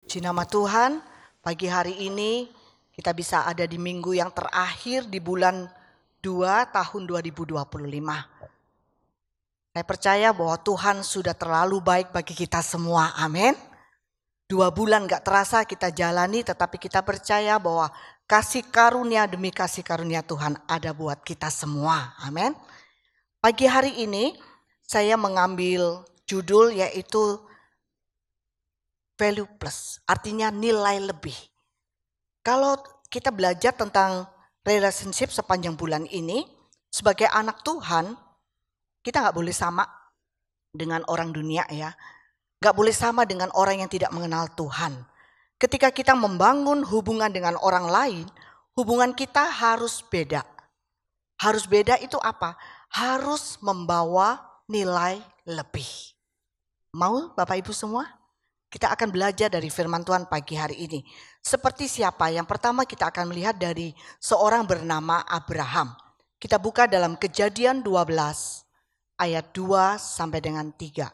Puji nama Tuhan, pagi hari ini kita bisa ada di minggu yang terakhir di bulan 2 tahun 2025. Saya percaya bahwa Tuhan sudah terlalu baik bagi kita semua, amin. 2 bulan gak terasa kita jalani, tetapi kita percaya bahwa kasih karunia demi kasih karunia Tuhan ada buat kita semua, amin. Pagi hari ini saya mengambil judul yaitu value plus, artinya nilai lebih. Kalau kita belajar tentang relationship sepanjang bulan ini, sebagai anak Tuhan, kita gak boleh sama dengan orang dunia ya. Gak boleh sama dengan orang yang tidak mengenal Tuhan. Ketika kita membangun hubungan dengan orang lain, hubungan kita harus beda. Harus beda itu apa? Harus membawa nilai lebih. Mau Bapak Ibu semua? Kita akan belajar dari firman Tuhan pagi hari ini. Seperti siapa? Yang pertama kita akan melihat dari seorang bernama Abraham. Kita buka dalam Kejadian 12 ayat 2 sampai dengan 3.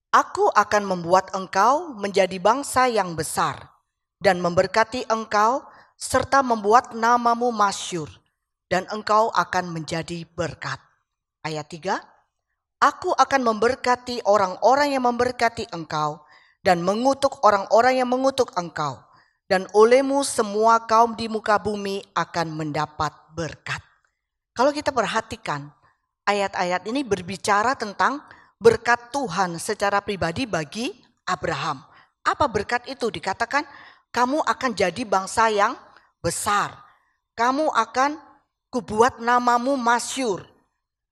Aku akan membuat engkau menjadi bangsa yang besar dan memberkati engkau serta membuat namamu masyhur dan engkau akan menjadi berkat. Ayat 3. Aku akan memberkati orang-orang yang memberkati engkau dan mengutuk orang-orang yang mengutuk engkau. Dan olehmu semua kaum di muka bumi akan mendapat berkat. Kalau kita perhatikan ayat-ayat ini berbicara tentang berkat Tuhan secara pribadi bagi Abraham. Apa berkat itu? Dikatakan kamu akan jadi bangsa yang besar. Kamu akan kubuat namamu masyhur.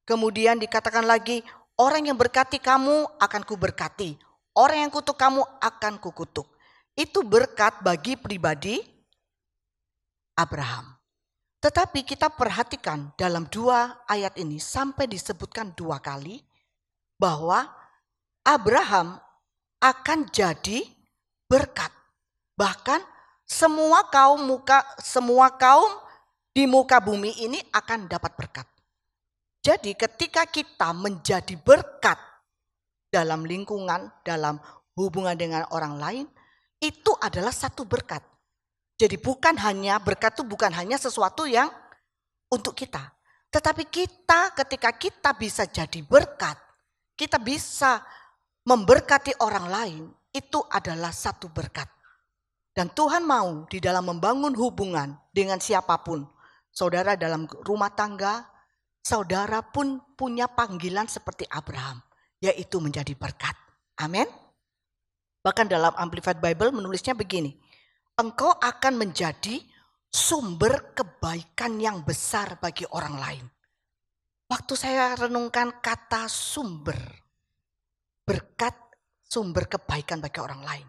Kemudian dikatakan lagi, orang yang berkati kamu akan kuberkati. Orang yang kutuk kamu akan kukutuk. Itu berkat bagi pribadi Abraham. Tetapi kita perhatikan dalam 2 ayat ini sampai disebutkan 2 kali bahwa Abraham akan jadi berkat. Bahkan semua kaum di muka bumi ini akan dapat berkat. Jadi ketika kita menjadi berkat dalam lingkungan, dalam hubungan dengan orang lain, itu adalah satu berkat. Jadi berkat itu bukan hanya sesuatu yang untuk kita. Tetapi ketika kita bisa jadi berkat, kita bisa memberkati orang lain, itu adalah satu berkat. Dan Tuhan mau di dalam membangun hubungan dengan siapapun, saudara dalam rumah tangga, saudara pun punya panggilan seperti Abraham, yaitu menjadi berkat. Amin. Bahkan dalam Amplified Bible menulisnya begini, engkau akan menjadi sumber kebaikan yang besar bagi orang lain. Waktu saya renungkan kata sumber, berkat, sumber kebaikan bagi orang lain.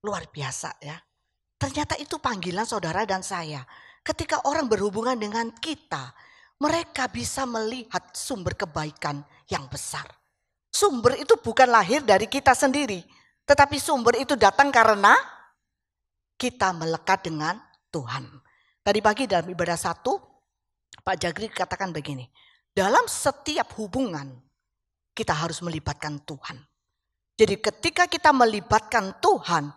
Luar biasa ya. Ternyata itu panggilan saudara dan saya. Ketika orang berhubungan dengan kita, mereka bisa melihat sumber kebaikan yang besar. Sumber itu bukan lahir dari kita sendiri. Tetapi sumber itu datang karena kita melekat dengan Tuhan. Tadi pagi dalam ibadah 1, Pak Jagri katakan begini. Dalam setiap hubungan kita harus melibatkan Tuhan. Jadi ketika kita melibatkan Tuhan,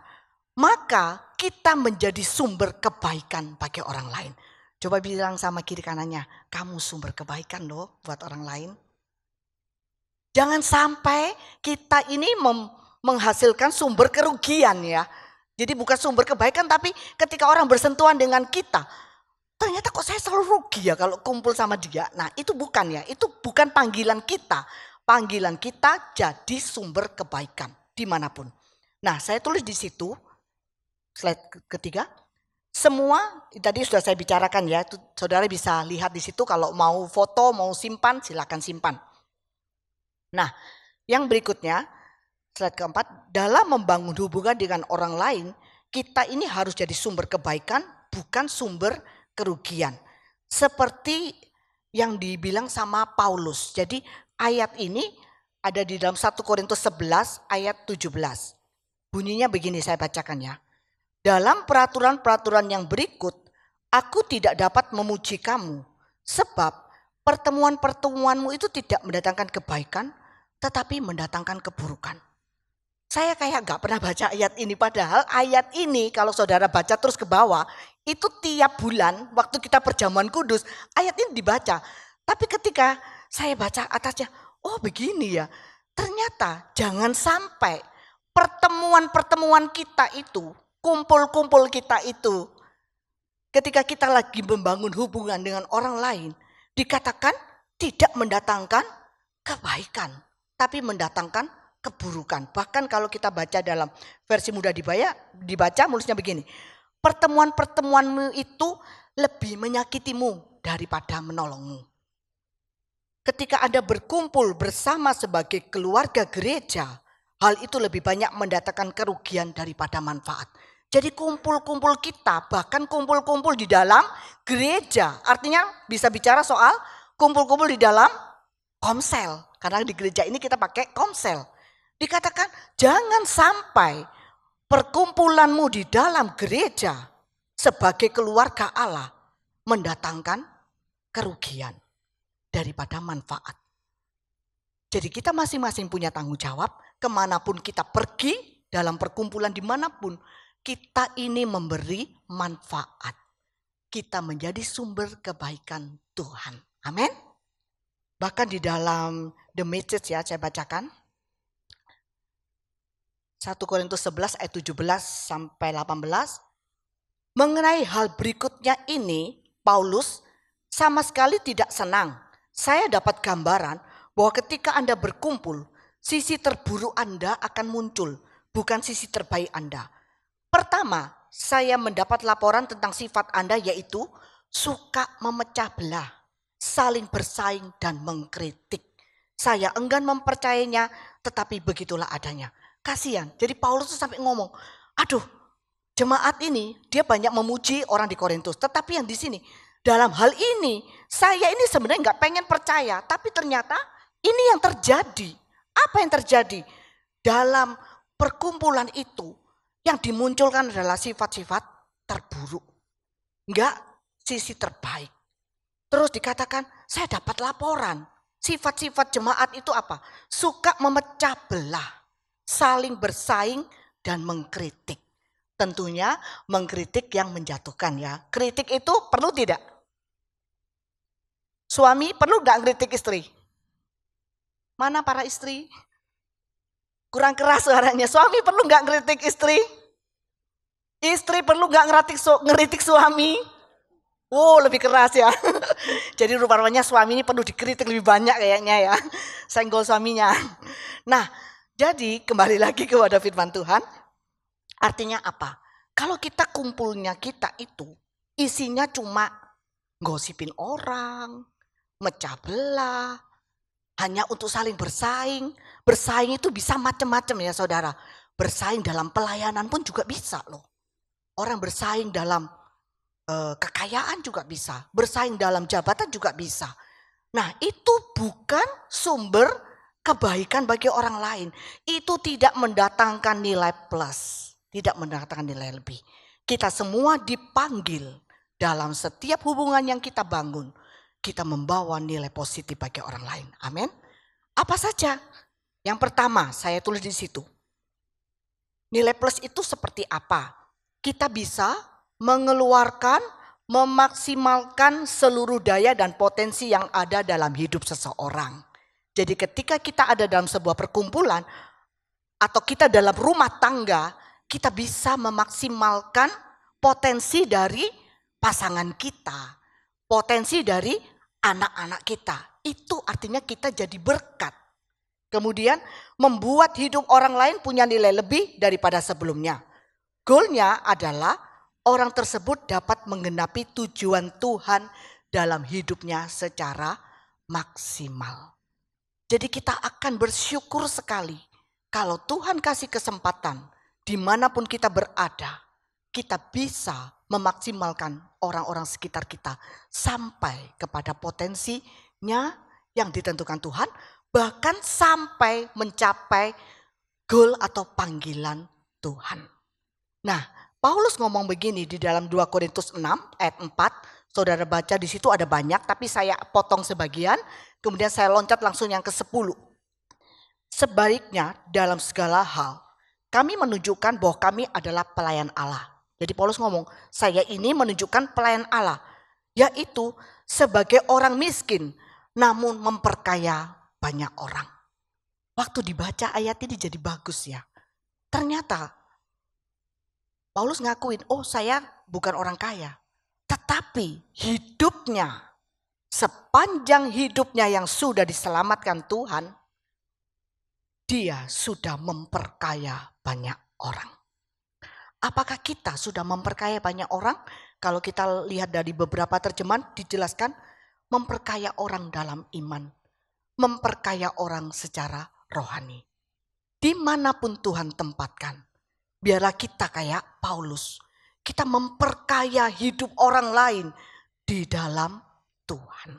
maka kita menjadi sumber kebaikan bagi orang lain. Coba bilang sama kiri kanannya, kamu sumber kebaikan loh buat orang lain. Jangan sampai kita ini menghasilkan sumber kerugian ya. Jadi bukan sumber kebaikan, tapi ketika orang bersentuhan dengan kita, ternyata kok saya selalu rugi ya kalau kumpul sama dia. Nah itu bukan ya, itu bukan panggilan kita. Panggilan kita jadi sumber kebaikan dimanapun. Nah saya tulis di situ, slide ketiga. Semua tadi sudah saya bicarakan ya, saudara bisa lihat di situ kalau mau foto, mau simpan, silakan simpan. Nah, yang berikutnya, slide keempat, dalam membangun hubungan dengan orang lain, kita ini harus jadi sumber kebaikan, bukan sumber kerugian. Seperti yang dibilang sama Paulus. Jadi ayat ini ada di dalam 1 Korintus 11 ayat 17. Bunyinya begini, saya bacakan ya. Dalam peraturan-peraturan yang berikut, aku tidak dapat memuji kamu, sebab pertemuan-pertemuanmu itu tidak mendatangkan kebaikan, tetapi mendatangkan keburukan. Saya kayak gak pernah baca ayat ini, padahal ayat ini kalau saudara baca terus ke bawah, itu tiap bulan waktu kita perjamuan kudus, ayat ini dibaca. Tapi ketika saya baca atasnya, oh begini ya, ternyata jangan sampai pertemuan-pertemuan kita itu, kumpul-kumpul kita itu, ketika kita lagi membangun hubungan dengan orang lain, dikatakan tidak mendatangkan kebaikan, tapi mendatangkan keburukan. Bahkan kalau kita baca dalam versi mudah dibaca nulisnya begini. Pertemuan-pertemuanmu itu lebih menyakitimu daripada menolongmu. Ketika Anda berkumpul bersama sebagai keluarga gereja, hal itu lebih banyak mendatangkan kerugian daripada manfaat. Jadi kumpul-kumpul kita, bahkan kumpul-kumpul di dalam gereja. Artinya bisa bicara soal kumpul-kumpul di dalam komsel. Karena di gereja ini kita pakai komsel. Dikatakan jangan sampai perkumpulanmu di dalam gereja sebagai keluarga Allah mendatangkan kerugian daripada manfaat. Jadi kita masing-masing punya tanggung jawab kemanapun kita pergi dalam perkumpulan dimanapun kita ini memberi manfaat. Kita menjadi sumber kebaikan Tuhan. Amin. Bahkan di dalam The Message ya saya bacakan. 1 Korintus 11 ayat 17 sampai 18. Mengenai hal berikutnya ini, Paulus sama sekali tidak senang. Saya dapat gambaran bahwa ketika Anda berkumpul, sisi terburuk Anda akan muncul, bukan sisi terbaik Anda. Pertama, saya mendapat laporan tentang sifat Anda yaitu suka memecah belah, saling bersaing dan mengkritik. Saya enggan mempercayainya, tetapi begitulah adanya. Kasihan. Jadi Paulus tuh sampai ngomong, aduh jemaat ini dia banyak memuji orang di Korintus. Tetapi yang di sini dalam hal ini saya ini sebenarnya nggak pengen percaya. Tapi ternyata ini yang terjadi. Apa yang terjadi? Dalam perkumpulan itu yang dimunculkan adalah sifat-sifat terburuk. Enggak sisi terbaik. Terus dikatakan saya dapat laporan. Sifat-sifat jemaat itu apa? Suka memecah belah. Saling bersaing dan mengkritik. Tentunya mengkritik yang menjatuhkan ya. Kritik itu perlu tidak? Suami perlu gak kritik istri? Mana para istri? Kurang keras suaranya. Suami perlu gak kritik istri? Istri perlu gak ngeritik suami? Oh lebih keras ya. Jadi rupanya suami ini perlu dikritik lebih banyak kayaknya ya. Senggol suaminya. Nah, jadi kembali lagi kepada firman Tuhan, artinya apa? Kalau kita kumpulnya kita itu isinya cuma gosipin orang, mecah belah, hanya untuk saling bersaing. Bersaing itu bisa macam-macam ya saudara. Bersaing dalam pelayanan pun juga bisa loh. Orang bersaing dalam kekayaan juga bisa. Bersaing dalam jabatan juga bisa. Nah itu bukan sumber kebaikan bagi orang lain. Itu tidak mendatangkan nilai plus. Tidak mendatangkan nilai lebih. Kita semua dipanggil dalam setiap hubungan yang kita bangun. Kita membawa nilai positif bagi orang lain. Amin. Apa saja? Yang pertama saya tulis di situ. Nilai plus itu seperti apa? Kita bisa mengeluarkan, memaksimalkan seluruh daya dan potensi yang ada dalam hidup seseorang. Jadi ketika kita ada dalam sebuah perkumpulan atau kita dalam rumah tangga, kita bisa memaksimalkan potensi dari pasangan kita, potensi dari anak-anak kita. Itu artinya kita jadi berkat. Kemudian membuat hidup orang lain punya nilai lebih daripada sebelumnya. Goalnya adalah orang tersebut dapat menggenapi tujuan Tuhan dalam hidupnya secara maksimal. Jadi kita akan bersyukur sekali kalau Tuhan kasih kesempatan dimanapun kita berada, kita bisa memaksimalkan orang-orang sekitar kita sampai kepada potensinya yang ditentukan Tuhan, bahkan sampai mencapai goal atau panggilan Tuhan. Nah, Paulus ngomong begini di dalam 2 Korintus 6 ayat 4, saudara baca di situ ada banyak tapi saya potong sebagian. Kemudian saya loncat langsung yang ke-10. Sebaliknya dalam segala hal, kami menunjukkan bahwa kami adalah pelayan Allah. Jadi Paulus ngomong, saya ini menunjukkan pelayan Allah, yaitu sebagai orang miskin namun memperkaya banyak orang. Waktu dibaca ayat ini jadi bagus ya. Ternyata Paulus ngakuin, oh saya bukan orang kaya. Tetapi hidupnya, sepanjang hidupnya yang sudah diselamatkan Tuhan, dia sudah memperkaya banyak orang. Apakah kita sudah memperkaya banyak orang? Kalau kita lihat dari beberapa terjemahan dijelaskan memperkaya orang dalam iman. Memperkaya orang secara rohani. Dimanapun Tuhan tempatkan. Biarlah kita kayak Paulus. Kita memperkaya hidup orang lain di dalam Tuhan.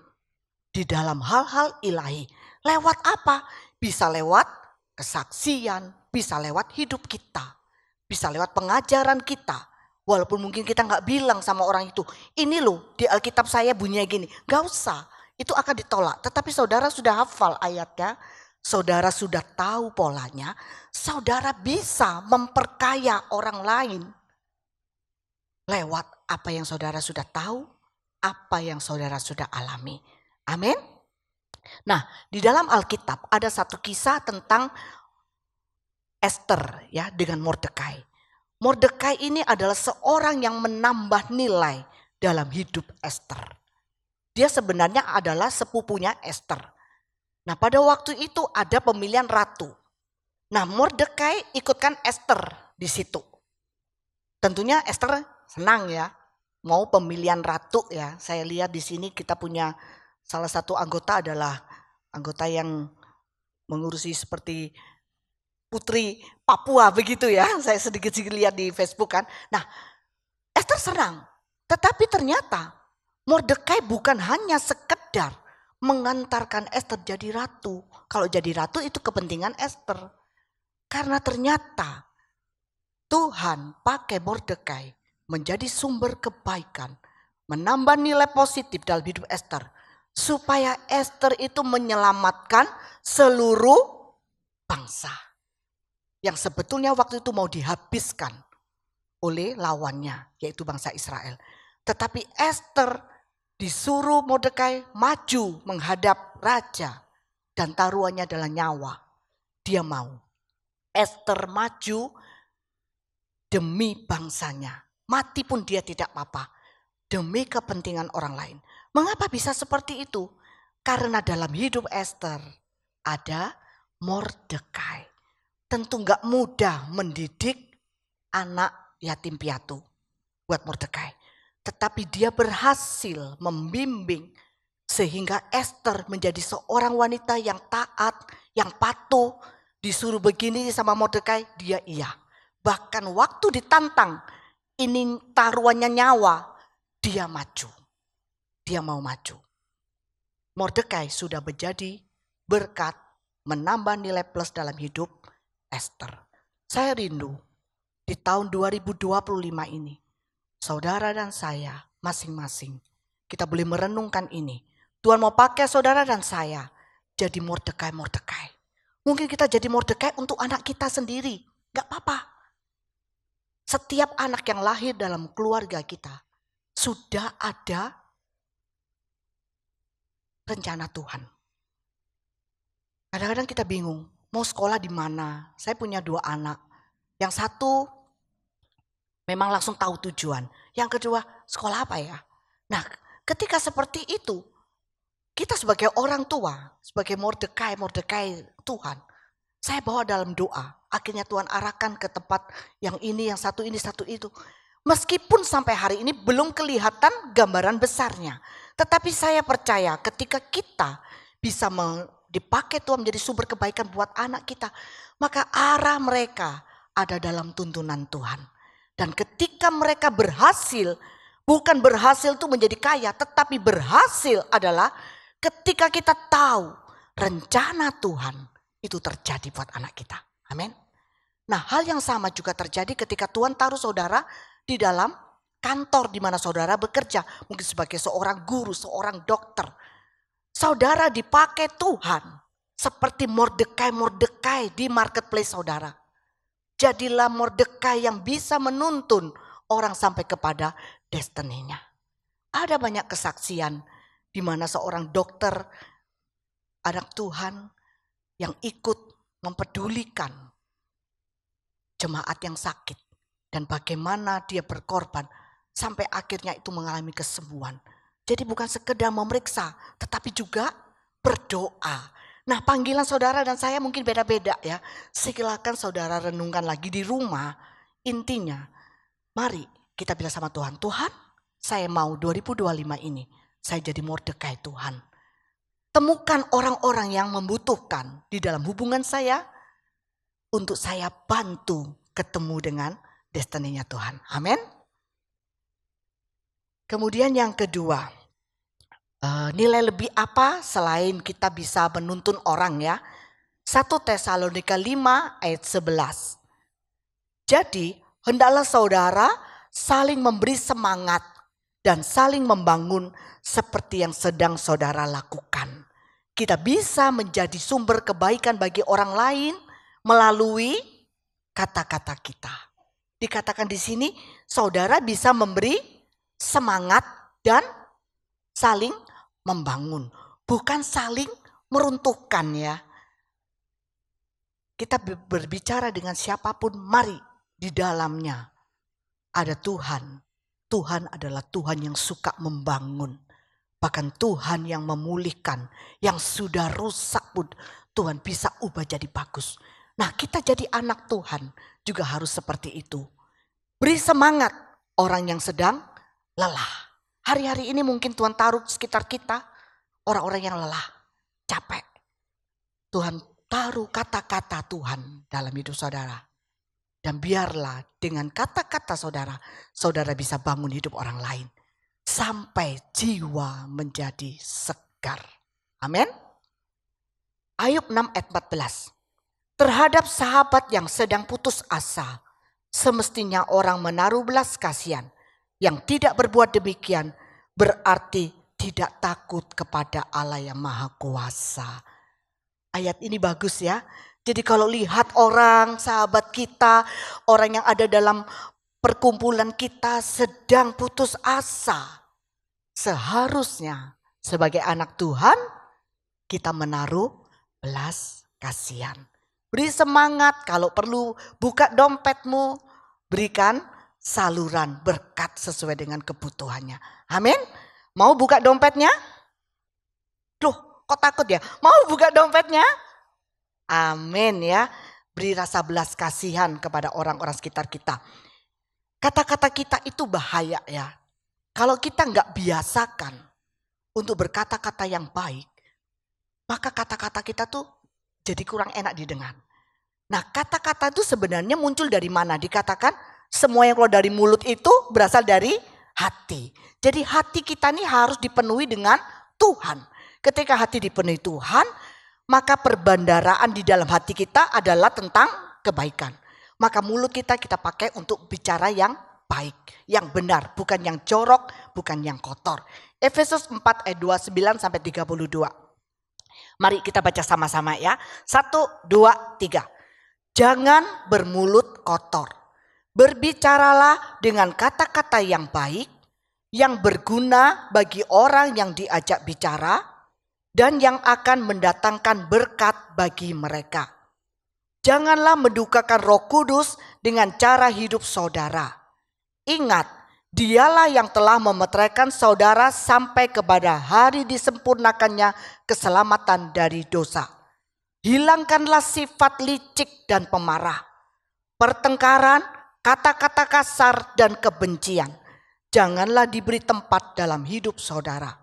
Di dalam hal-hal ilahi. Lewat apa? Bisa lewat kesaksian, bisa lewat hidup kita. Bisa lewat pengajaran kita. Walaupun mungkin kita gak bilang sama orang itu, ini loh di Alkitab saya bunyinya gini. Gak usah, itu akan ditolak. Tetapi saudara sudah hafal ayatnya, saudara sudah tahu polanya, saudara bisa memperkaya orang lain. Lewat apa yang saudara sudah tahu, apa yang saudara sudah alami. Amin. Nah, di dalam Alkitab ada satu kisah tentang Esther ya dengan Mordekai. Mordekai ini adalah seorang yang menambah nilai dalam hidup Esther. Dia sebenarnya adalah sepupunya Esther. Nah, pada waktu itu ada pemilihan ratu. Nah, Mordekai ikutkan Esther di situ. Tentunya Esther senang ya, mau pemilihan ratu ya. Saya lihat di sini kita punya salah satu anggota adalah anggota yang mengurusi seperti putri Papua begitu ya. Saya sedikit-sedikit lihat di Facebook kan. Nah, Esther senang. Tetapi ternyata Mordekai bukan hanya sekedar mengantarkan Esther jadi ratu. Kalau jadi ratu itu kepentingan Esther. Karena ternyata Tuhan pakai Mordekai menjadi sumber kebaikan. Menambah nilai positif dalam hidup Esther. Supaya Esther itu menyelamatkan seluruh bangsa. Yang sebetulnya waktu itu mau dihabiskan oleh lawannya, yaitu bangsa Israel. Tetapi Esther disuruh Mordekai maju menghadap raja. Dan taruhannya adalah nyawa. Dia mau. Esther maju demi bangsanya. Mati pun dia tidak apa-apa. Demi kepentingan orang lain. Mengapa bisa seperti itu? Karena dalam hidup Esther ada Mordekai. Tentu gak mudah mendidik anak yatim piatu buat Mordekai. Tetapi dia berhasil membimbing sehingga Esther menjadi seorang wanita yang taat, yang patuh. Disuruh begini sama Mordekai, dia iya. Bahkan waktu ditantang, ini taruhannya nyawa, dia maju. Dia mau maju. Mordekai sudah menjadi berkat, menambah nilai plus dalam hidup Esther. Saya rindu di tahun 2025 ini, saudara dan saya masing-masing, kita boleh merenungkan ini. Tuhan mau pakai saudara dan saya jadi Mordekai. Mungkin kita jadi Mordekai untuk anak kita sendiri, gak apa-apa. Setiap anak yang lahir dalam keluarga kita sudah ada rencana Tuhan. Kadang-kadang kita bingung, mau sekolah di mana? Saya punya 2 anak. Yang satu memang langsung tahu tujuan. Yang kedua, sekolah apa ya? Nah, ketika seperti itu, kita sebagai orang tua, sebagai Mordekai Tuhan, saya bawa dalam doa. Akhirnya Tuhan arahkan ke tempat yang ini, yang satu ini, satu itu. Meskipun sampai hari ini belum kelihatan gambaran besarnya. Tetapi saya percaya ketika kita bisa dipakai Tuhan menjadi sumber kebaikan buat anak kita. Maka arah mereka ada dalam tuntunan Tuhan. Dan ketika mereka berhasil, bukan berhasil itu menjadi kaya. Tetapi berhasil adalah ketika kita tahu rencana Tuhan itu terjadi buat anak kita. Amin. Nah, hal yang sama juga terjadi ketika Tuhan taruh saudara di dalam kantor di mana saudara bekerja. Mungkin sebagai seorang guru, seorang dokter. Saudara dipakai Tuhan seperti Mordekai di marketplace saudara. Jadilah Mordekai yang bisa menuntun orang sampai kepada destininya. Ada banyak kesaksian di mana seorang dokter anak Tuhan yang ikut mempedulikan jemaat yang sakit. Dan bagaimana dia berkorban sampai akhirnya itu mengalami kesembuhan. Jadi bukan sekedar memeriksa, tetapi juga berdoa. Nah, panggilan saudara dan saya mungkin beda-beda ya. Silakan saudara renungkan lagi di rumah. Intinya, mari kita bilang sama Tuhan, Tuhan, saya mau 2025 ini saya jadi Mordekai Tuhan. Temukan orang-orang yang membutuhkan di dalam hubungan saya untuk saya bantu ketemu dengan destininya Tuhan. Amin. Kemudian yang kedua, nilai lebih apa selain kita bisa menuntun orang ya. 1 Tesalonika 5 ayat 11. Jadi hendaklah saudara saling memberi semangat dan saling membangun seperti yang sedang saudara lakukan. Kita bisa menjadi sumber kebaikan bagi orang lain melalui kata-kata kita. Dikatakan di sini saudara bisa memberi semangat dan saling membangun, bukan saling meruntuhkan ya. Kita berbicara dengan siapapun, mari di dalamnya ada Tuhan. Tuhan adalah Tuhan yang suka membangun. Bahkan Tuhan yang memulihkan, yang sudah rusak pun Tuhan bisa ubah jadi bagus. Nah, kita jadi anak Tuhan juga harus seperti itu. Beri semangat orang yang sedang lelah. Hari-hari ini mungkin Tuhan taruh sekitar kita orang-orang yang lelah, capek. Tuhan taruh kata-kata Tuhan dalam hidup saudara. Dan biarlah dengan kata-kata saudara, saudara bisa bangun hidup orang lain. Sampai jiwa menjadi segar. Amin. Ayub 6 ayat 14. Terhadap sahabat yang sedang putus asa, semestinya orang menaruh belas kasihan. Yang tidak berbuat demikian berarti tidak takut kepada Allah yang Maha Kuasa. Ayat ini bagus ya. Jadi kalau lihat orang, sahabat kita, orang yang ada dalam perkumpulan kita sedang putus asa. Seharusnya sebagai anak Tuhan kita menaruh belas kasihan. Beri semangat, kalau perlu buka dompetmu, berikan saluran berkat sesuai dengan kebutuhannya. Amin. Mau buka dompetnya? Loh, kok takut ya? Mau buka dompetnya? Amin ya. Beri rasa belas kasihan kepada orang-orang sekitar kita. Kata-kata kita itu bahaya ya. Kalau kita nggak biasakan untuk berkata-kata yang baik, maka kata-kata kita tuh jadi kurang enak didengar. Nah, kata-kata itu sebenarnya muncul dari mana? Dikatakan semua yang keluar dari mulut itu berasal dari hati. Jadi hati kita ini harus dipenuhi dengan Tuhan. Ketika hati dipenuhi Tuhan, maka perbendaharaan di dalam hati kita adalah tentang kebaikan. Maka mulut kita pakai untuk bicara yang baik, yang benar, bukan yang jorok, bukan yang kotor. Efesus 4 ayat 29 sampai 32. Mari kita baca sama-sama ya. 1, 2, 3. Jangan bermulut kotor. Berbicaralah dengan kata-kata yang baik, yang berguna bagi orang yang diajak bicara, dan yang akan mendatangkan berkat bagi mereka. Janganlah mendukakan Roh Kudus dengan cara hidup saudara. Ingat, dialah yang telah memeteraikan saudara sampai kepada hari disempurnakannya keselamatan dari dosa. Hilangkanlah sifat licik dan pemarah, pertengkaran, kata-kata kasar dan kebencian. Janganlah diberi tempat dalam hidup saudara.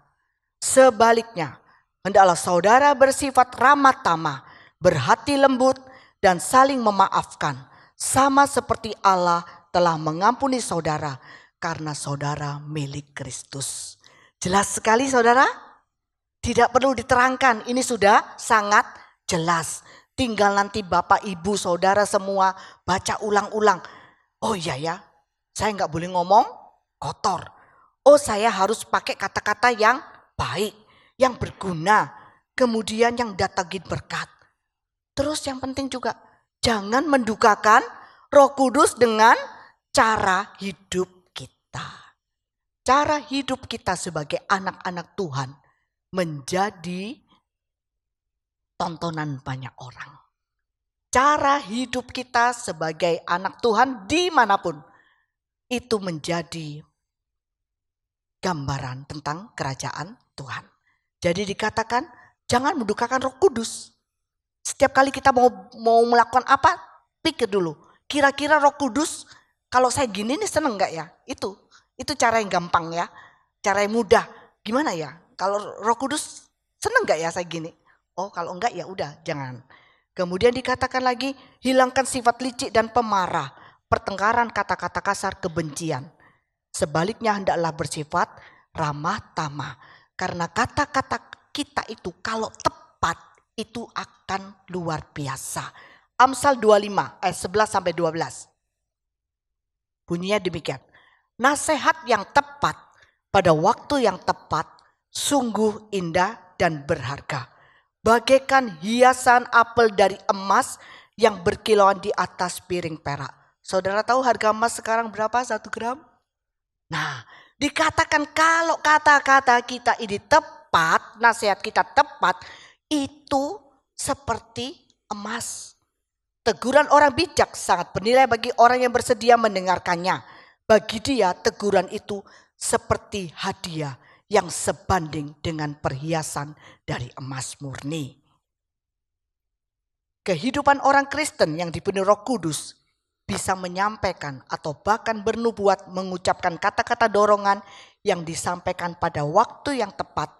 Sebaliknya, hendaklah saudara bersifat ramah tamah, berhati lembut, dan saling memaafkan. Sama seperti Allah telah mengampuni saudara, karena saudara milik Kristus. Jelas sekali saudara? Tidak perlu diterangkan, ini sudah sangat jelas. Tinggal nanti Bapak, Ibu, Saudara semua baca ulang-ulang. Oh iya ya, saya nggak boleh ngomong kotor. Oh saya harus pakai kata-kata yang baik, yang berguna. Kemudian yang datangin berkat. Terus yang penting juga jangan mendukakan Roh Kudus dengan cara hidup kita. Cara hidup kita sebagai anak-anak Tuhan menjadi tontonan banyak orang. Cara hidup kita sebagai anak Tuhan dimanapun itu menjadi gambaran tentang kerajaan Tuhan. Jadi dikatakan jangan mendukakan Roh Kudus. Setiap kali kita mau melakukan apa, pikir dulu. Kira-kira Roh Kudus kalau saya gini nih seneng gak ya? Itu cara yang gampang ya. Cara yang mudah. Gimana ya? Kalau Roh Kudus seneng gak ya saya gini? Oh kalau enggak ya udah jangan. Kemudian dikatakan lagi hilangkan sifat licik dan pemarah. Pertengkaran, kata-kata kasar, kebencian. Sebaliknya hendaklah bersifat ramah tamah. Karena kata-kata kita itu kalau tepat itu akan luar biasa. Amsal 25 ayat 11 sampai 12. Bunyinya demikian. Nasihat yang tepat pada waktu yang tepat sungguh indah dan berharga. Bagaikan hiasan apel dari emas yang berkilauan di atas piring perak. Saudara tahu harga emas sekarang berapa 1 gram? Nah, dikatakan kalau kata-kata kita ini tepat, nasihat kita tepat, itu seperti emas. Teguran orang bijak sangat bernilai bagi orang yang bersedia mendengarkannya. Bagi dia teguran itu seperti hadiah yang sebanding dengan perhiasan dari emas murni. Kehidupan orang Kristen yang dipenuhi Roh Kudus bisa menyampaikan atau bahkan bernubuat mengucapkan kata-kata dorongan yang disampaikan pada waktu yang tepat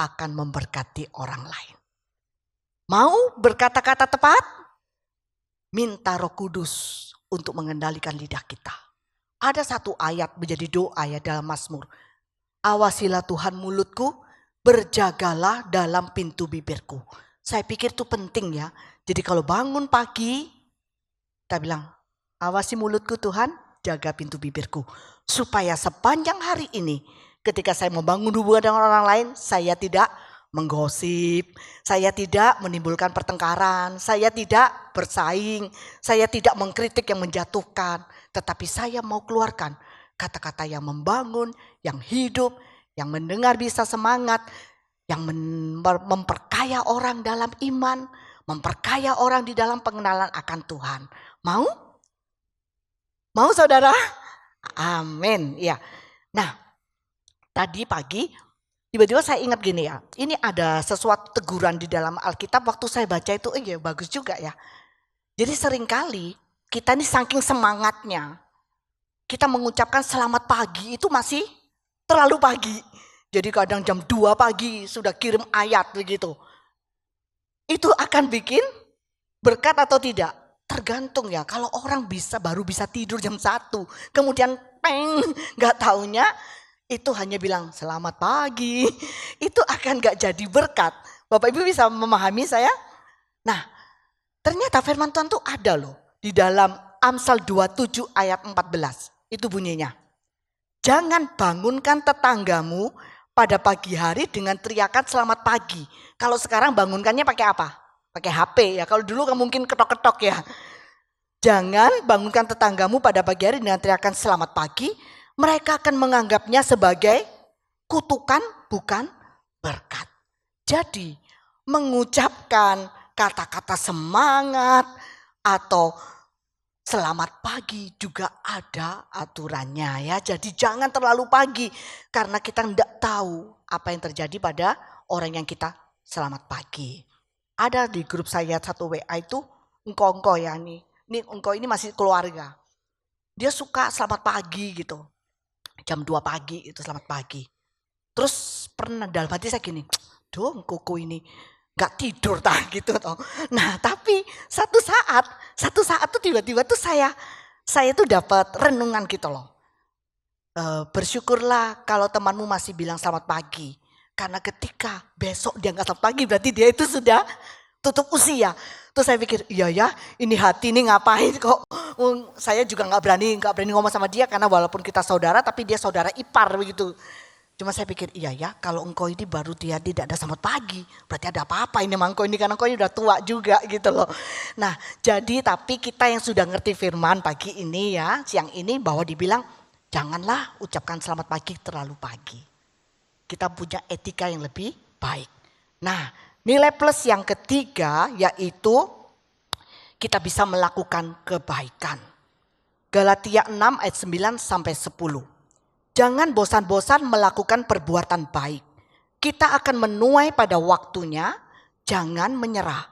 akan memberkati orang lain. Mau berkata-kata tepat? Minta Roh Kudus untuk mengendalikan lidah kita. Ada satu ayat menjadi doa ya dalam Mazmur. Awasilah Tuhan mulutku, berjagalah dalam pintu bibirku. Saya pikir itu penting ya. Jadi kalau bangun pagi, kita bilang, awasi mulutku Tuhan, jaga pintu bibirku. Supaya sepanjang hari ini ketika saya membangun hubungan dengan orang lain, saya tidak menggosip, saya tidak menimbulkan pertengkaran, saya tidak bersaing, saya tidak mengkritik yang menjatuhkan. Tetapi saya mau keluarkan kata-kata yang membangun, yang hidup, yang mendengar bisa semangat, yang memperkaya orang dalam iman, memperkaya orang di dalam pengenalan akan Tuhan. Mau? Mau saudara? Amin. Ya. Nah, tadi pagi tiba-tiba saya ingat gini ya. Ini ada sesuatu teguran di dalam Alkitab waktu saya baca itu, ya bagus juga ya. Jadi seringkali kita ini saking semangatnya, kita mengucapkan selamat pagi itu masih terlalu pagi. Jadi kadang jam 2 pagi sudah kirim ayat begitu. Itu akan bikin berkat atau tidak? Tergantung ya, kalau orang baru bisa tidur jam 1, kemudian gak taunya itu hanya bilang selamat pagi, itu akan gak jadi berkat. Bapak Ibu bisa memahami saya? Nah, ternyata firman Tuhan tuh ada loh di dalam Amsal 27 ayat 14. Itu bunyinya. Jangan bangunkan tetanggamu pada pagi hari dengan teriakan selamat pagi. Kalau sekarang bangunkannya pakai apa? Pakai HP ya. Kalau dulu kan mungkin ketok-ketok ya. Jangan bangunkan tetanggamu pada pagi hari dengan teriakan selamat pagi. Mereka akan menganggapnya sebagai kutukan bukan berkat. Jadi mengucapkan kata-kata semangat atau selamat pagi juga ada aturannya ya. Jadi jangan terlalu pagi karena kita tidak tahu apa yang terjadi pada orang yang kita selamat pagi. Ada di grup saya satu WA itu engkau ya nih. Ini engkau ini masih keluarga. Dia suka selamat pagi gitu. Jam 2 pagi itu selamat pagi. Terus pernah dalam hati saya gini, duh kuku ini gak tidur tak gitu toh. Nah tapi satu saat tuh tiba-tiba tuh saya tuh dapat renungan gitu loh. Bersyukurlah kalau temanmu masih bilang selamat pagi. Karena ketika besok dia gak selamat pagi berarti dia itu sudah tutup usia. Terus saya pikir iya ya ini hati ini ngapain kok. Saya juga gak berani ngomong sama dia karena walaupun kita saudara tapi dia saudara ipar begitu. Cuma saya pikir iya ya, kalau engkau ini baru dia tidak ada selamat pagi, berarti ada apa-apa ini sama engkau ini, karena engkau ini udah tua juga gitu loh. Nah jadi tapi kita yang sudah ngerti firman pagi ini ya, siang ini, bahwa dibilang janganlah ucapkan selamat pagi terlalu pagi. Kita punya etika yang lebih baik. Nah nilai plus yang ketiga yaitu kita bisa melakukan kebaikan. Galatia 6 ayat 9 sampai 10. Jangan bosan-bosan melakukan perbuatan baik. Kita akan menuai pada waktunya, jangan menyerah.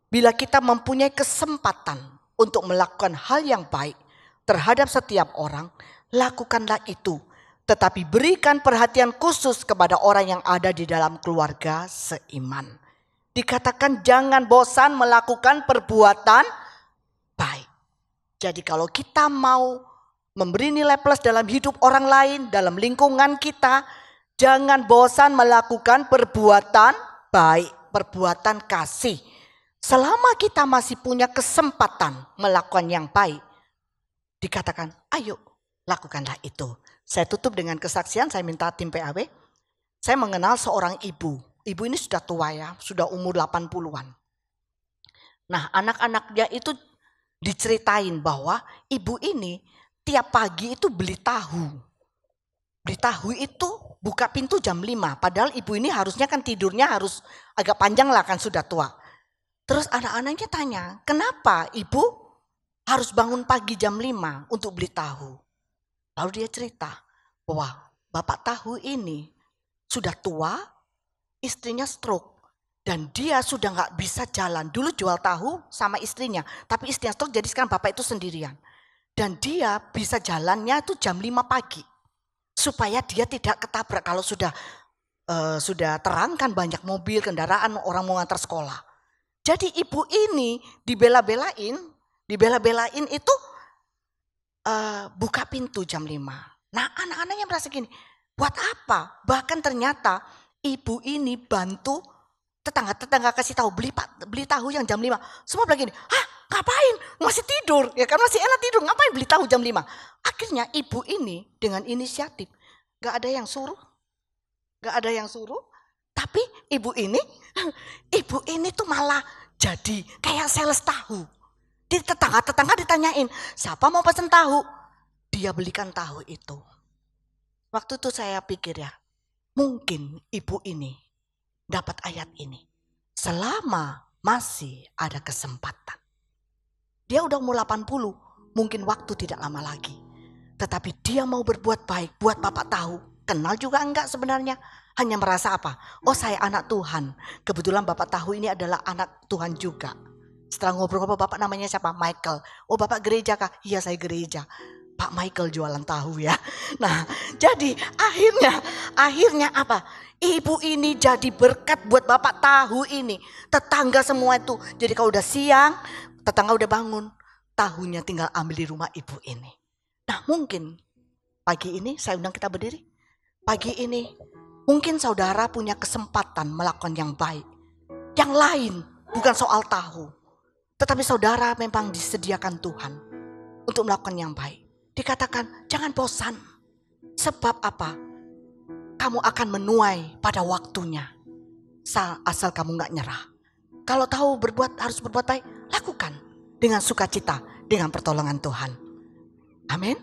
Bila kita mempunyai kesempatan untuk melakukan hal yang baik terhadap setiap orang, lakukanlah itu. Tetapi berikan perhatian khusus kepada orang yang ada di dalam keluarga seiman. Dikatakan jangan bosan melakukan perbuatan baik. Jadi kalau kita mau memberi nilai plus dalam hidup orang lain, dalam lingkungan kita, jangan bosan melakukan perbuatan baik, perbuatan kasih. Selama kita masih punya kesempatan melakukan yang baik, dikatakan ayo lakukanlah itu. Saya tutup dengan kesaksian, saya minta tim PAW. Saya mengenal seorang ibu. Ibu ini sudah tua ya, sudah umur 80-an. Nah anak-anaknya itu diceritain bahwa ibu ini tiap pagi itu beli tahu. Beli tahu itu buka pintu jam 5. Padahal ibu ini harusnya kan tidurnya harus agak panjang lah, kan sudah tua. Terus anak-anaknya tanya, kenapa ibu harus bangun pagi jam 5 untuk beli tahu? Lalu dia cerita bahwa bapak tahu ini sudah tua, istrinya stroke. Dan dia sudah gak bisa jalan. Dulu jual tahu sama istrinya. Tapi istrinya stroke, jadi sekarang bapak itu sendirian. Dan dia bisa jalannya itu jam 5 pagi. Supaya dia tidak ketabrak kalau sudah terang kan banyak mobil, kendaraan, orang mau ngantar sekolah. Jadi ibu ini dibela-belain itu buka pintu jam 5. Nah anak-anaknya merasa gini, buat apa? Bahkan ternyata ibu ini bantu tetangga-tetangga kasih tahu beli tahu yang jam 5. Semua bilang gini, hah ngapain? Masih tidur. Ya kan masih enak tidur, ngapain beli tahu jam 5? Akhirnya ibu ini dengan inisiatif, gak ada yang suruh. Tapi ibu ini tuh malah jadi kayak sales tahu. Di tetangga-tetangga ditanyain, siapa mau pesen tahu? Dia belikan tahu itu. Waktu itu saya pikir ya, mungkin ibu ini dapat ayat ini. Selama masih ada kesempatan. Dia udah umur 80, mungkin waktu tidak lama lagi. Tetapi dia mau berbuat baik, buat bapak tahu. Kenal juga enggak sebenarnya. Hanya merasa apa? Oh saya anak Tuhan. Kebetulan bapak tahu ini adalah anak Tuhan juga. Setelah ngobrol-ngobrol, bapak namanya siapa? Michael. Oh bapak gereja kah? Iya saya gereja. Pak Michael jualan tahu ya. Nah jadi akhirnya apa? Ibu ini jadi berkat buat bapak tahu ini. Tetangga semua itu. Jadi kalau udah siang, tetangga udah bangun. Tahunya tinggal ambil di rumah ibu ini. Nah mungkin pagi ini saya undang kita berdiri. Pagi ini mungkin saudara punya kesempatan melakukan yang baik. Yang lain bukan soal tahu. Tetapi saudara memang disediakan Tuhan untuk melakukan yang baik. Dikatakan jangan bosan. Sebab apa? Kamu akan menuai pada waktunya. Asal kamu gak nyerah. Kalau tahu harus berbuat baik, lakukan dengan sukacita, dengan pertolongan Tuhan. Amin.